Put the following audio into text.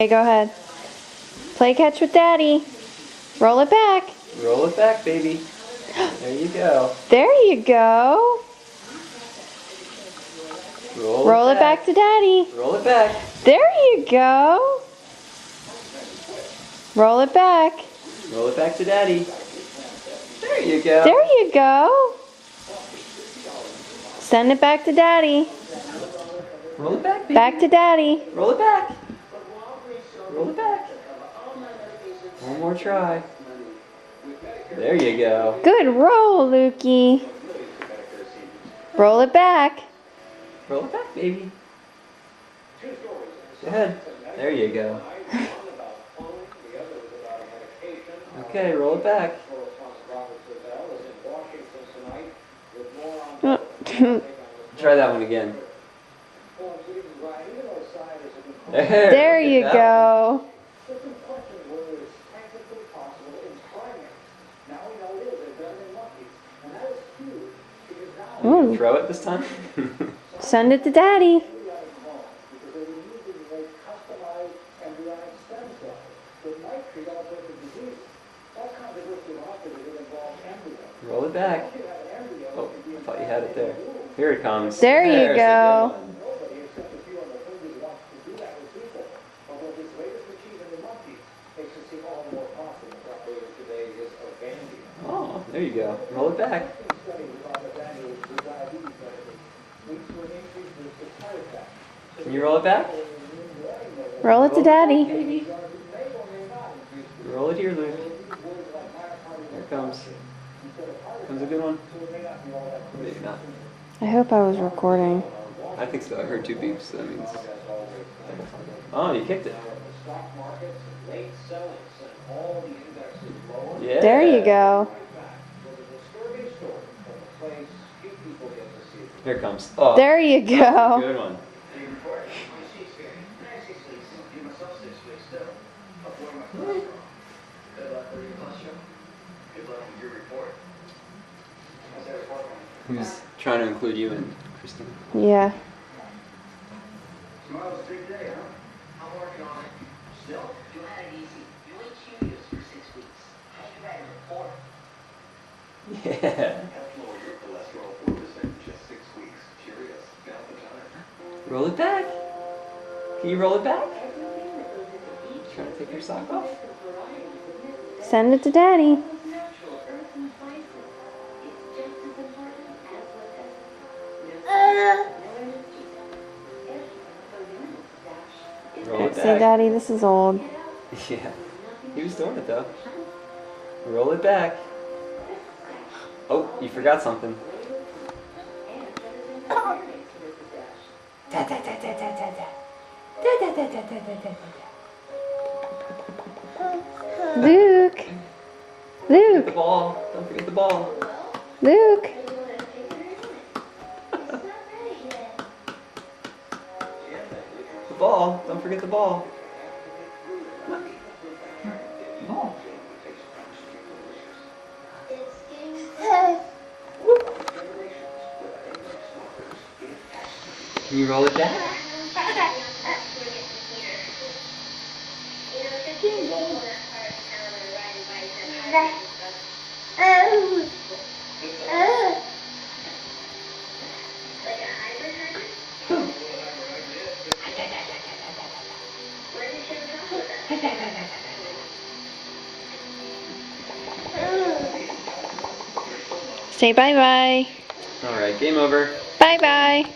Okay, go ahead. Play catch with Daddy. Roll it back. Roll it back, baby. There you go. There you go. Roll it back to Daddy. Roll it back. There you go. Roll it back. Roll it back to Daddy. There you go. There you go. Send it back to Daddy. Roll it back, baby. Back to Daddy. Roll it back. Roll it back. One more try. There you go. Good roll, Lukey. Roll it back. Roll it back, baby. Go ahead. There you go. Okay, roll it back. Try that one again. There you go. Ooh. Throw it this time? Send it to Daddy. Roll it back. Oh, I thought you had it there. Here it comes. There you go. Oh, there you go. Roll it back. Can you roll it back? Roll it to Daddy. Baby. Roll it here, Luke. Here it comes. Comes a good one. Maybe not. I hope I was recording. I think so. I heard two beeps, so that means. Oh, you kicked it. Yeah. There you go. Here it comes. Oh, There you go. good one. Who's trying to include you and Christine? Yeah. Tomorrow's a big day, huh? I'm working on it. Still, you had it easy. You ain't curious for 6 weeks. How you write a report? Yeah. Help lower your cholesterol 4% in just 6 weeks. Curious. Got the time. Roll it back. Can you roll it back? Trying to take your sock off? Send it to Daddy. Roll it Say, back. Daddy, this is old. Yeah. He was doing it though. Roll it back. Oh, you forgot something. Luke. Get the Luke. ball. Don't forget the ball. Luke. The ball. Don't forget the ball. Ball. Can you roll it back? Say bye-bye. Alright, game over. Bye-bye.